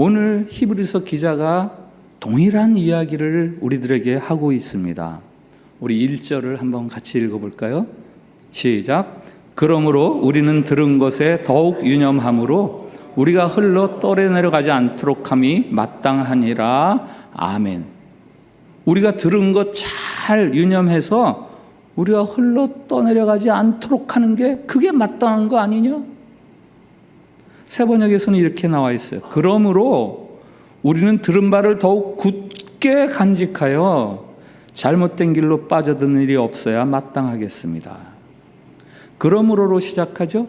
오늘 히브리서 기자가 동일한 이야기를 우리들에게 하고 있습니다. 우리 1절을 한번 같이 읽어볼까요? 시작. 그러므로 우리는 들은 것에 더욱 유념함으로 우리가 흘러 떠내려가지 않도록 함이 마땅하니라. 아멘. 우리가 들은 것 잘 유념해서 우리가 흘러 떠내려가지 않도록 하는 게 그게 마땅한 거 아니냐? 새 번역에서는 이렇게 나와 있어요. 그러므로 우리는 들은 바를 더욱 굳게 간직하여 잘못된 길로 빠져드는 일이 없어야 마땅하겠습니다. 그러므로로 시작하죠.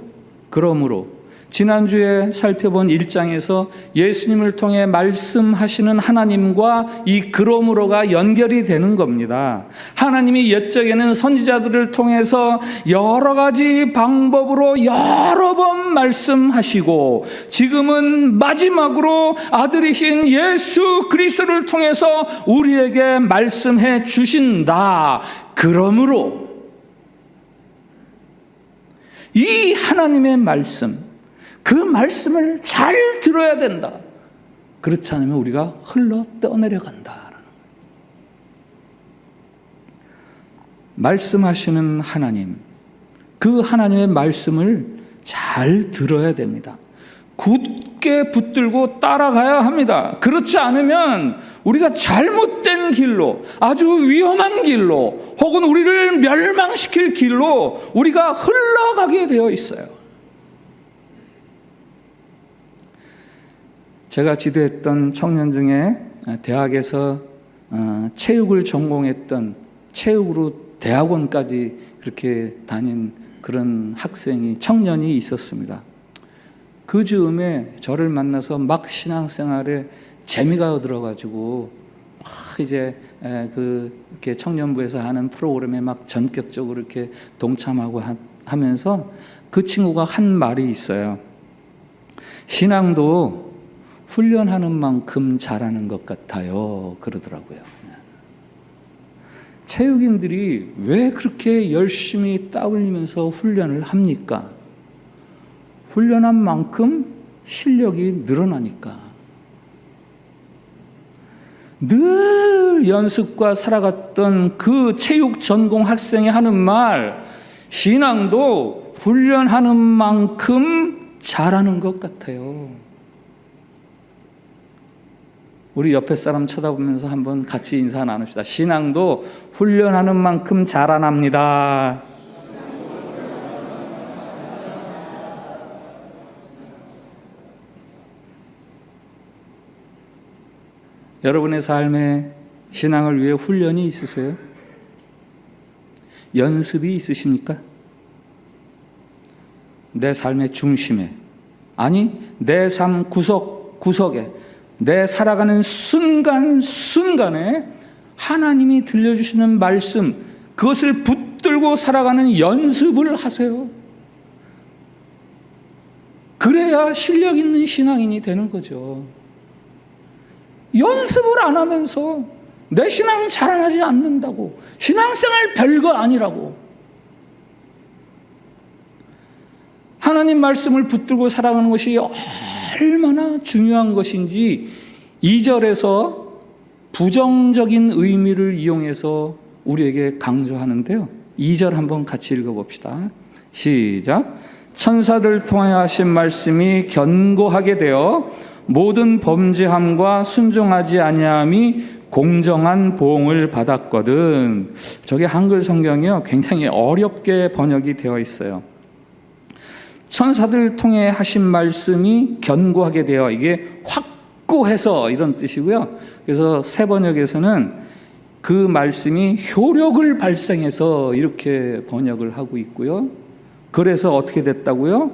그러므로 지난주에 살펴본 1장에서 예수님을 통해 말씀하시는 하나님과 이 그러므로가 연결이 되는 겁니다. 하나님이 옛적에는 선지자들을 통해서 여러 가지 방법으로 여러 번 말씀하시고 지금은 마지막으로 아들이신 예수 그리스도를 통해서 우리에게 말씀해 주신다. 그러므로 이 하나님의 말씀, 그 말씀을 잘 들어야 된다. 그렇지 않으면 우리가 흘러 떠내려간다. 말씀하시는 하나님, 그 하나님의 말씀을 잘 들어야 됩니다. 굳게 붙들고 따라가야 합니다. 그렇지 않으면 우리가 잘못된 길로, 아주 위험한 길로, 혹은 우리를 멸망시킬 길로 우리가 흘러가게 되어 있어요. 제가 지도했던 청년 중에 대학에서 체육을 전공했던, 체육으로 대학원까지 그렇게 다닌 그런 학생이, 청년이 있었습니다. 그 즈음에 저를 만나서 막 신앙생활에 재미가 들어가지고 막 이제 이렇게 청년부에서 하는 프로그램에 막 전격적으로 이렇게 동참하고 하면서 그 친구가 한 말이 있어요. 신앙도 훈련하는 만큼 잘하는 것 같아요. 그러더라고요. 체육인들이 왜 그렇게 열심히 땀 흘리면서 훈련을 합니까? 훈련한 만큼 실력이 늘어나니까. 늘 연습과 살아갔던 그 체육 전공 학생이 하는 말, 신앙도 훈련하는 만큼 잘하는 것 같아요. 우리 옆에 사람 쳐다보면서 한번 같이 인사 나눕시다. 신앙도 훈련하는 만큼 자라납니다. 여러분의 삶에 신앙을 위해 훈련이 있으세요? 연습이 있으십니까? 내 삶의 중심에, 아니 내 삶 구석구석에, 내 살아가는 순간순간에 하나님이 들려주시는 말씀, 그것을 붙들고 살아가는 연습을 하세요. 그래야 실력 있는 신앙인이 되는 거죠. 연습을 안 하면서 내 신앙 자라나지 않는다고, 신앙생활 별거 아니라고. 하나님 말씀을 붙들고 살아가는 것이 얼마나 중요한 것인지 2절에서 부정적인 의미를 이용해서 우리에게 강조하는데요. 2절 한번 같이 읽어봅시다. 시작. 천사들 통해 하신 말씀이 견고하게 되어 모든 범죄함과 순종하지 아니함이 공정한 보응을 받았거든. 저게 한글 성경이요, 굉장히 어렵게 번역이 되어 있어요. 천사들 통해 하신 말씀이 견고하게 되어, 이게 확고해서 이런 뜻이고요. 그래서 새 번역에서는 그 말씀이 효력을 발생해서 이렇게 번역을 하고 있고요. 그래서 어떻게 됐다고요?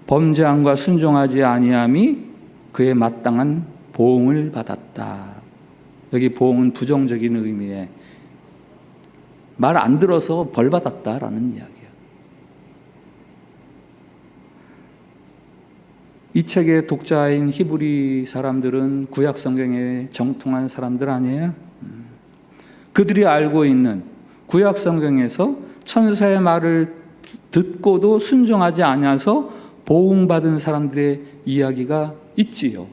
범죄함과 순종하지 아니함이 그에 마땅한 보응을 받았다. 여기 보응은 부정적인 의미에 말 안 들어서 벌 받았다라는 이야기예요. 이 책의 독자인 히브리 사람들은 구약 성경에 정통한 사람들 아니에요? 그들이 알고 있는 구약 성경에서 천사의 말을 듣고도 순종하지 않아서 보응받은 사람들의 이야기가 있지요.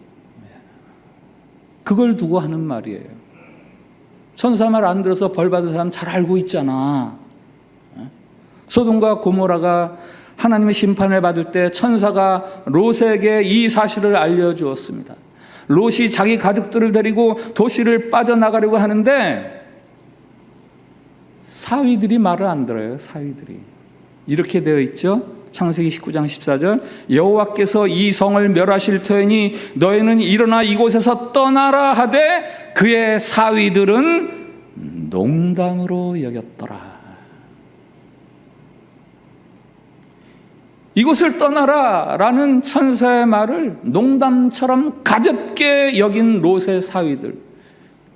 그걸 두고 하는 말이에요. 천사 말 안 들어서 벌 받은 사람 잘 알고 있잖아. 소돔과 고모라가 하나님의 심판을 받을 때 천사가 롯에게 이 사실을 알려주었습니다. 롯이 자기 가족들을 데리고 도시를 빠져나가려고 하는데 사위들이 말을 안 들어요. 사위들이. 이렇게 되어 있죠. 창세기 19장 14절, 여호와께서 이 성을 멸하실 터이니 너희는 일어나 이곳에서 떠나라 하되 그의 사위들은 농담으로 여겼더라. 이곳을 떠나라 라는 천사의 말을 농담처럼 가볍게 여긴 롯의 사위들,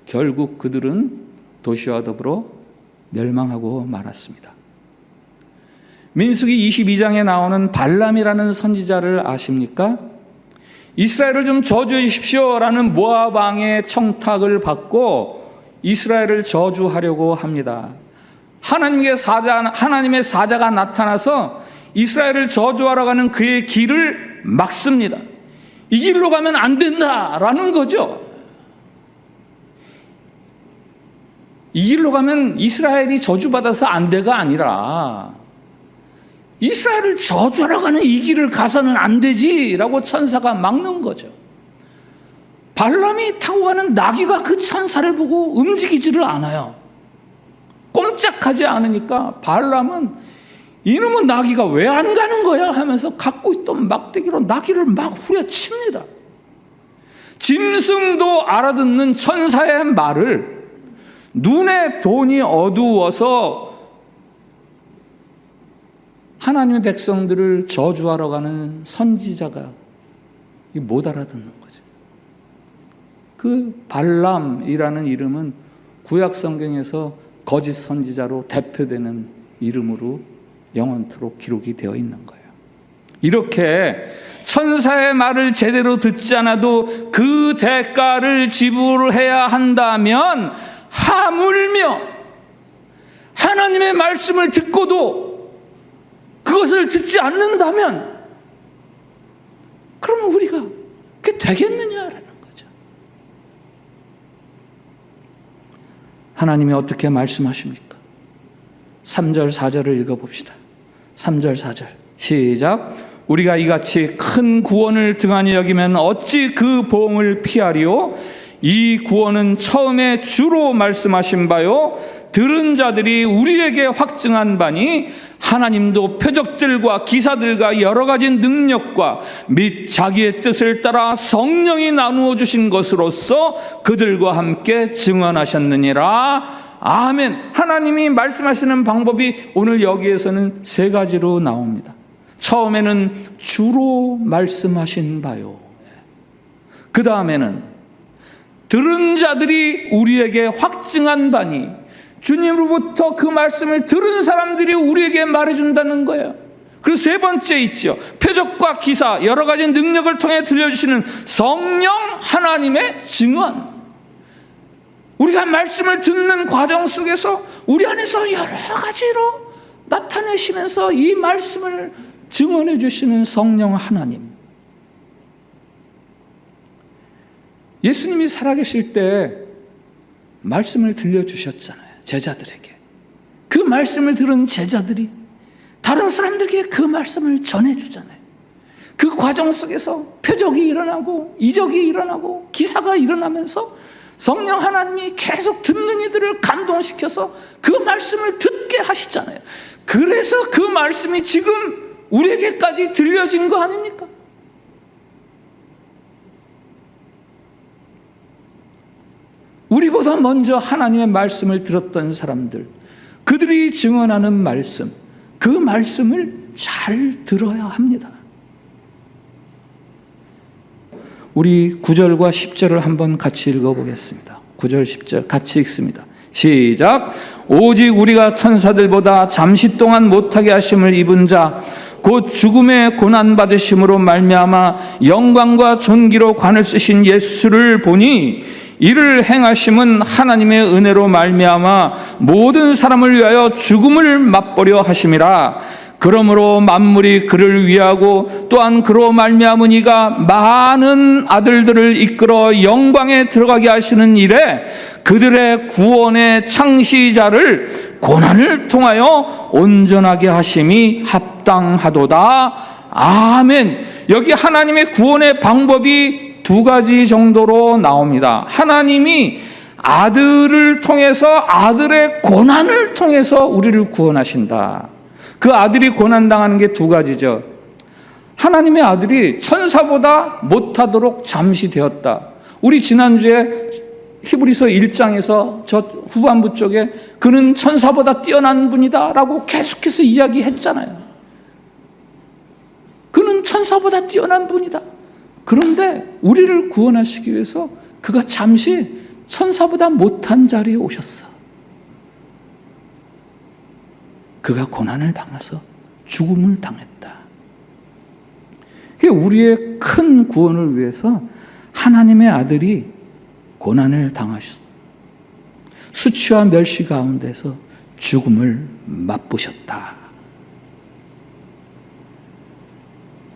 결국 그들은 도시와 더불어 멸망하고 말았습니다. 민수기 22장에 나오는 발람이라는 선지자를 아십니까? 이스라엘을 좀 저주해 주십시오 라는 모압 왕의 청탁을 받고 이스라엘을 저주하려고 합니다. 하나님의 사자가 나타나서 이스라엘을 저주하러 가는 그의 길을 막습니다. 이 길로 가면 안 된다라는 거죠. 이 길로 가면 이스라엘이 저주받아서 안 돼가 아니라 이스라엘을 저주하러 가는 이 길을 가서는 안 되지라고 천사가 막는 거죠. 발람이 타고 가는 나귀가 그 천사를 보고 움직이지를 않아요. 꼼짝하지 않으니까 발람은 이놈의 나귀가 왜 안 가는 거야 하면서 갖고 있던 막대기로 나귀를 막 후려칩니다. 짐승도 알아듣는 천사의 말을 눈에 돈이 어두워서 하나님의 백성들을 저주하러 가는 선지자가 못 알아듣는 거죠. 그 발람이라는 이름은 구약 성경에서 거짓 선지자로 대표되는 이름으로 영원토록 기록이 되어 있는 거예요. 이렇게 천사의 말을 제대로 듣지 않아도 그 대가를 지불해야 한다면, 하물며 하나님의 말씀을 듣고도 그것을 듣지 않는다면 그러면 우리가 그게 되겠느냐라는 거죠. 하나님이 어떻게 말씀하십니까? 3절 4절을 읽어봅시다. 3절 4절 시작. 우리가 이같이 큰 구원을 등한히 여기면 어찌 그 보응을 피하리요? 이 구원은 처음에 주로 말씀하신 바요 들은 자들이 우리에게 확증한 바니 하나님도 표적들과 기사들과 여러 가지 능력과 및 자기의 뜻을 따라 성령이 나누어 주신 것으로서 그들과 함께 증언하셨느니라. 아멘. 하나님이 말씀하시는 방법이 오늘 여기에서는 세 가지로 나옵니다. 처음에는 주로 말씀하신 바요. 그 다음에는 들은 자들이 우리에게 확증한 바니, 주님으로부터 그 말씀을 들은 사람들이 우리에게 말해준다는 거예요. 그리고 세 번째 있죠. 표적과 기사, 여러 가지 능력을 통해 들려주시는 성령 하나님의 증언. 우리가 말씀을 듣는 과정 속에서 우리 안에서 여러 가지로 나타내시면서 이 말씀을 증언해 주시는 성령 하나님. 예수님이 살아계실 때 말씀을 들려주셨잖아요. 제자들에게. 그 말씀을 들은 제자들이 다른 사람들에게 그 말씀을 전해주잖아요. 그 과정 속에서 표적이 일어나고 이적이 일어나고 기사가 일어나면서 성령 하나님이 계속 듣는 이들을 감동시켜서 그 말씀을 듣게 하시잖아요. 그래서 그 말씀이 지금 우리에게까지 들려진 거 아닙니까? 우리보다 먼저 하나님의 말씀을 들었던 사람들, 그들이 증언하는 말씀, 그 말씀을 잘 들어야 합니다. 우리 9절과 10절을 한번 같이 읽어보겠습니다. 9절 10절 같이 읽습니다. 시작. 오직 우리가 천사들보다 잠시 동안 못하게 하심을 입은 자 곧 죽음의 고난받으심으로 말미암아 영광과 존귀로 관을 쓰신 예수를 보니 이를 행하심은 하나님의 은혜로 말미암아 모든 사람을 위하여 죽음을 맛보려 하심이라. 그러므로 만물이 그를 위하고 또한 그로 말미암은 이가 많은 아들들을 이끌어 영광에 들어가게 하시는 일에 그들의 구원의 창시자를 고난을 통하여 온전하게 하심이 합당하도다. 아멘. 여기 하나님의 구원의 방법이 두 가지 정도로 나옵니다. 하나님이 아들을 통해서, 아들의 고난을 통해서 우리를 구원하신다. 그 아들이 고난당하는 게 두 가지죠. 하나님의 아들이 천사보다 못하도록 잠시 되었다. 우리 지난주에 히브리서 1장에서 저 후반부 쪽에 그는 천사보다 뛰어난 분이다 라고 계속해서 이야기했잖아요. 그는 천사보다 뛰어난 분이다. 그런데 우리를 구원하시기 위해서 그가 잠시 천사보다 못한 자리에 오셨어. 그가 고난을 당해서 죽음을 당했다. 우리의 큰 구원을 위해서 하나님의 아들이 고난을 당하셨다. 수치와 멸시 가운데서 죽음을 맛보셨다.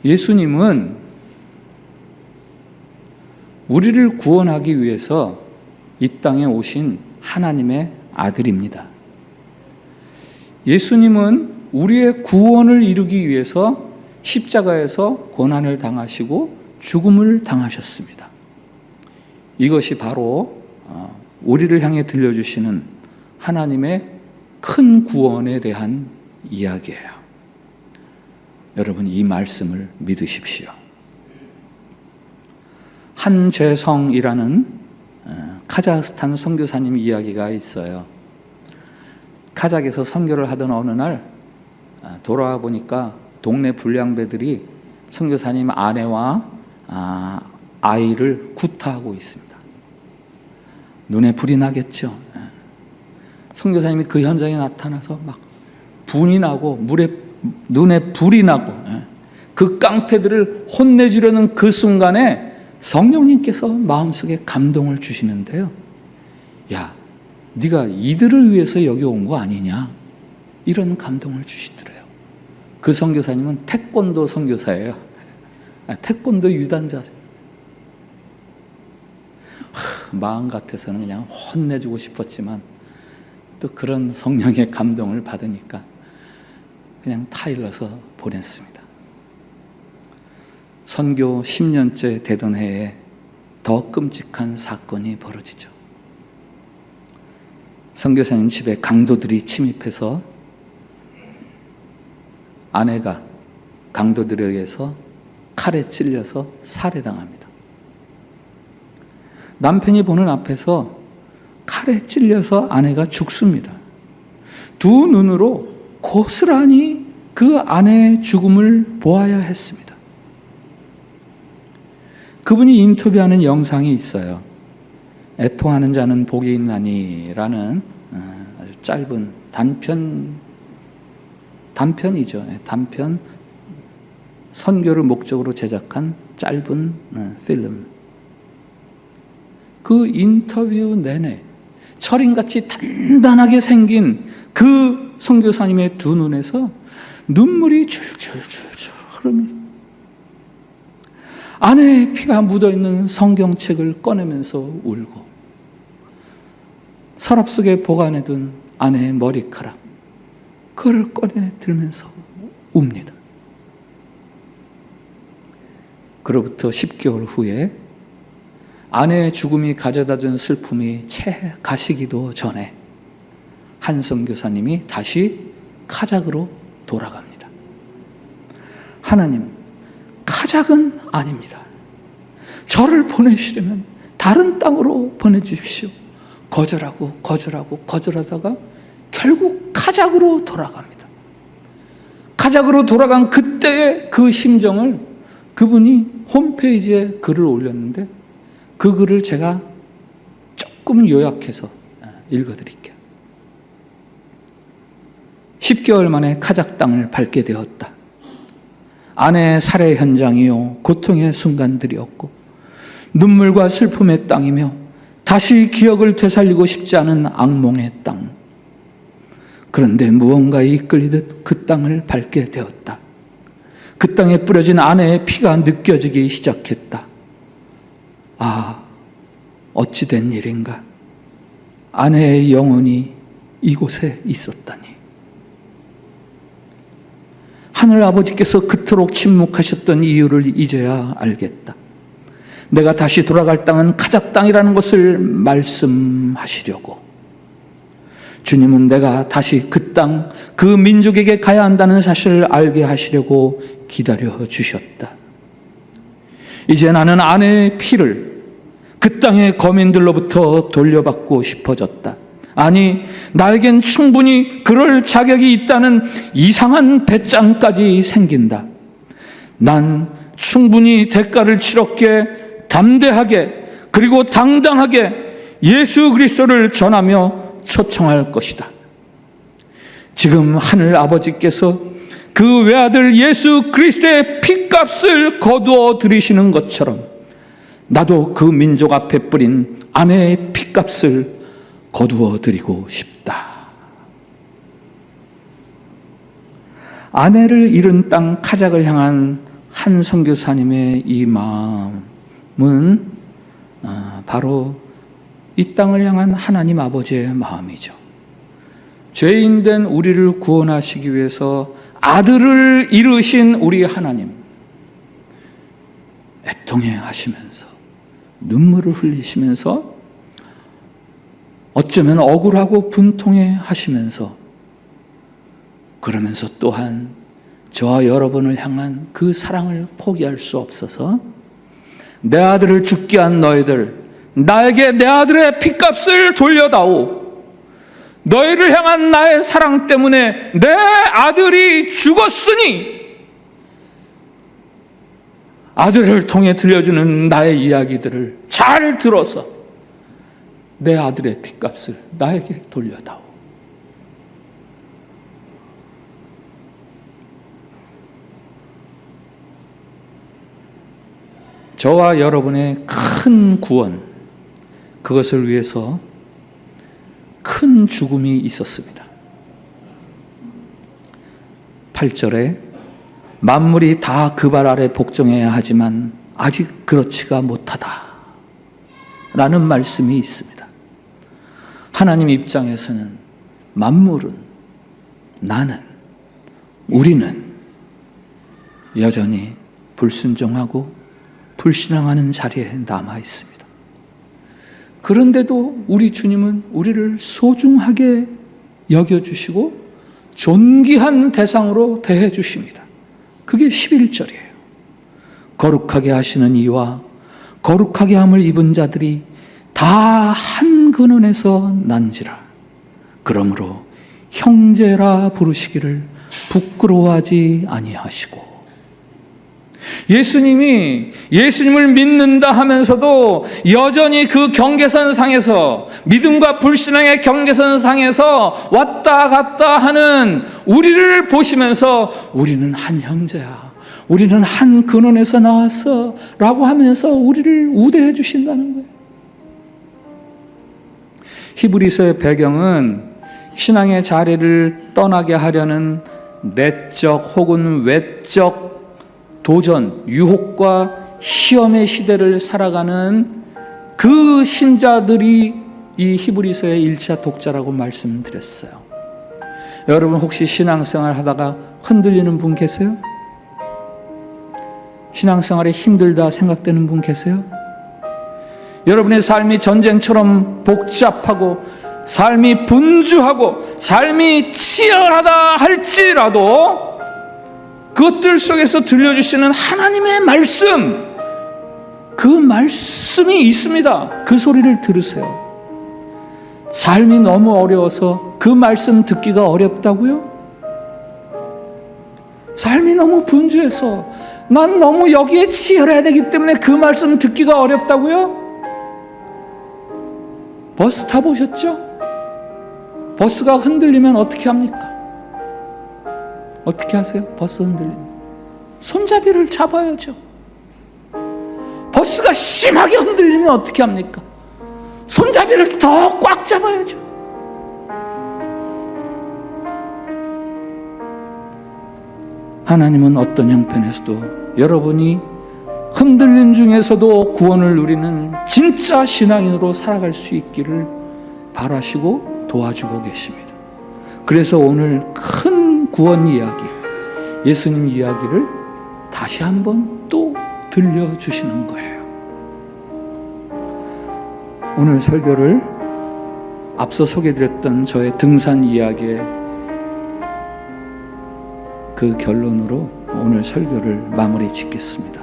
예수님은 우리를 구원하기 위해서 이 땅에 오신 하나님의 아들입니다. 예수님은 우리의 구원을 이루기 위해서 십자가에서 고난을 당하시고 죽음을 당하셨습니다. 이것이 바로 우리를 향해 들려주시는 하나님의 큰 구원에 대한 이야기예요. 여러분, 이 말씀을 믿으십시오. 한재성이라는 카자흐스탄 선교사님 이야기가 있어요. 카자흐에서 선교를 하던 어느 날 돌아와 보니까 동네 불량배들이 선교사님 아내와 아이를 구타하고 있습니다. 눈에 불이 나겠죠. 선교사님이 그 현장에 나타나서 막 분이 나고 눈에 불이 나고 그 깡패들을 혼내주려는 그 순간에 성령님께서 마음속에 감동을 주시는데요. 야, 네가 이들을 위해서 여기 온 거 아니냐? 이런 감동을 주시더래요. 그 선교사님은 태권도 선교사예요. 태권도 유단자죠. 마음 같아서는 그냥 혼내주고 싶었지만 또 그런 성령의 감동을 받으니까 그냥 타일러서 보냈습니다. 선교 10년째 되던 해에 더 끔찍한 사건이 벌어지죠. 선교사님 집에 강도들이 침입해서 아내가 강도들에 의해서 칼에 찔려서 살해당합니다. 남편이 보는 앞에서 칼에 찔려서 아내가 죽습니다. 두 눈으로 고스란히 그 아내의 죽음을 보아야 했습니다. 그분이 인터뷰하는 영상이 있어요. 애통하는 자는 복이 있나니라는 아주 짧은 단편이죠. 단편 선교를 목적으로 제작한 짧은 필름. 그 인터뷰 내내 철인같이 단단하게 생긴 그 선교사님의 두 눈에서 눈물이 줄줄줄줄 흐릅니다. 아내의 피가 묻어있는 성경책을 꺼내면서 울고 서랍 속에 보관해둔 아내의 머리카락 그걸 꺼내 들면서 웁니다. 그로부터 10개월 후에 아내의 죽음이 가져다준 슬픔이 채 가시기도 전에 한 선교사님이 다시 카자흐로 돌아갑니다. 하나님, 카자흐는 아닙니다. 저를 보내시려면 다른 땅으로 보내주십시오. 거절하다가 결국 카자흐로 돌아갑니다. 카자흐로 돌아간 그때의 그 심정을 그분이 홈페이지에 글을 올렸는데 그 글을 제가 조금 요약해서 읽어드릴게요. 10개월 만에 카자흐 땅을 밟게 되었다. 아내의 살해 현장이요 고통의 순간들이었고 눈물과 슬픔의 땅이며 다시 기억을 되살리고 싶지 않은 악몽의 땅. 그런데 무언가에 이끌리듯 그 그 땅을 밟게 되었다. 그 땅에 뿌려진 아내의 피가 느껴지기 시작했다. 아, 어찌 된 일인가? 아내의 영혼이 이곳에 있었다니. 하늘 아버지께서 그토록 침묵하셨던 이유를 이제야 알겠다. 내가 다시 돌아갈 땅은 카작 땅이라는 것을 말씀하시려고. 주님은 내가 다시 그 땅, 그 민족에게 가야 한다는 사실을 알게 하시려고 기다려 주셨다. 이제 나는 아내의 피를 그 땅의 거민들로부터 돌려받고 싶어졌다. 아니, 나에겐 충분히 그럴 자격이 있다는 이상한 배짱까지 생긴다. 난 충분히 대가를 치렀기에 담대하게 그리고 당당하게 예수 그리스도를 전하며 초청할 것이다. 지금 하늘 아버지께서 그 외아들 예수 그리스도의 핏값을 거두어 들이시는 것처럼 나도 그 민족 앞에 뿌린 아내의 핏값을 거두어 드리고 싶다. 아내를 잃은 땅 카작을 향한 한 선교사님의 이 마음은 바로 이 땅을 향한 하나님 아버지의 마음이죠. 죄인된 우리를 구원하시기 위해서 아들을 잃으신 우리 하나님, 애통해 하시면서 눈물을 흘리시면서 어쩌면 억울하고 분통해 하시면서 그러면서 또한 저와 여러분을 향한 그 사랑을 포기할 수 없어서 내 아들을 죽게 한 너희들, 나에게 내 아들의 핏값을 돌려다오. 너희를 향한 나의 사랑 때문에 내 아들이 죽었으니 아들을 통해 들려주는 나의 이야기들을 잘 들어서 내 아들의 핏값을 나에게 돌려다오. 저와 여러분의 큰 구원, 그것을 위해서 큰 죽음이 있었습니다. 8절에 만물이 다 그 발 아래 복종해야 하지만 아직 그렇지가 못하다 라는 말씀이 있습니다. 하나님 입장에서는 만물은, 나는, 우리는 여전히 불순종하고 불신앙하는 자리에 남아 있습니다. 그런데도 우리 주님은 우리를 소중하게 여겨주시고 존귀한 대상으로 대해 주십니다. 그게 11절이에요. 거룩하게 하시는 이와 거룩하게 함을 입은 자들이 다 한 근원에서 난지라. 그러므로 형제라 부르시기를 부끄러워하지 아니하시고. 예수님을 믿는다 하면서도 여전히 그 경계선 상에서, 믿음과 불신앙의 경계선 상에서 왔다 갔다 하는 우리를 보시면서 우리는 한 형제야, 우리는 한 근원에서 나왔어 라고 하면서 우리를 우대해 주신다는 거예요. 히브리서의 배경은 신앙의 자리를 떠나게 하려는 내적 혹은 외적 도전, 유혹과 시험의 시대를 살아가는 그 신자들이 이 히브리서의 1차 독자라고 말씀드렸어요. 여러분 혹시 신앙생활 하다가 흔들리는 분 계세요? 신앙생활이 힘들다 생각되는 분 계세요? 여러분의 삶이 전쟁처럼 복잡하고 삶이 분주하고 삶이 치열하다 할지라도 그것들 속에서 들려주시는 하나님의 말씀, 그 말씀이 있습니다. 그 소리를 들으세요. 삶이 너무 어려워서 그 말씀 듣기가 어렵다고요? 삶이 너무 분주해서 난 너무 여기에 치열해야 되기 때문에 그 말씀 듣기가 어렵다고요? 버스 타보셨죠? 버스가 흔들리면 어떻게 합니까? 어떻게 하세요? 버스 흔들리면 손잡이를 잡아야죠. 버스가 심하게 흔들리면 어떻게 합니까? 손잡이를 더 꽉 잡아야죠. 하나님은 어떤 형편에서도 여러분이 흔들림 중에서도 구원을 누리는 진짜 신앙인으로 살아갈 수 있기를 바라시고 도와주고 계십니다. 그래서 오늘 큰 구원 이야기, 예수님 이야기를 다시 한번 또 들려주시는 거예요. 오늘 설교를 앞서 소개해드렸던 저의 등산 이야기의 그 결론으로 오늘 설교를 마무리 짓겠습니다.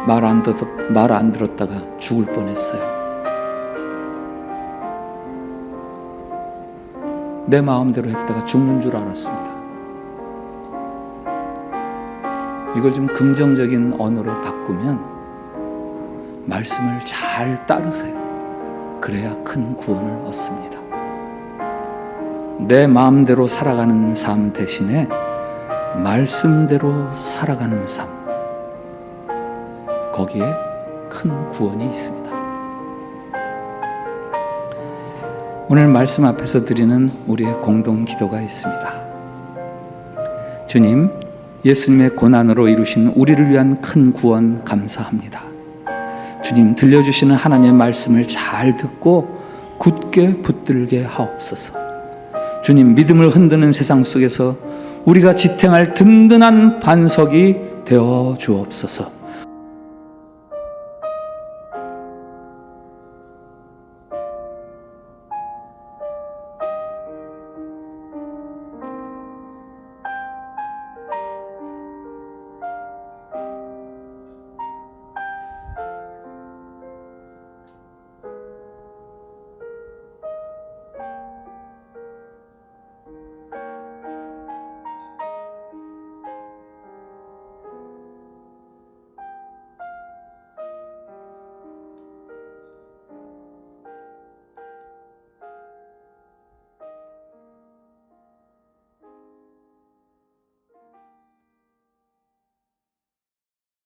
말 안 들었다가 죽을 뻔했어요. 내 마음대로 했다가 죽는 줄 알았습니다. 이걸 좀 긍정적인 언어로 바꾸면 말씀을 잘 따르세요. 그래야 큰 구원을 얻습니다. 내 마음대로 살아가는 삶 대신에 말씀대로 살아가는 삶, 거기에 큰 구원이 있습니다. 오늘 말씀 앞에서 드리는 우리의 공동 기도가 있습니다. 주님, 예수님의 고난으로 이루신 우리를 위한 큰 구원 감사합니다. 주님, 들려주시는 하나님의 말씀을 잘 듣고 굳게 붙들게 하옵소서. 주님, 믿음을 흔드는 세상 속에서 우리가 지탱할 든든한 반석이 되어 주옵소서.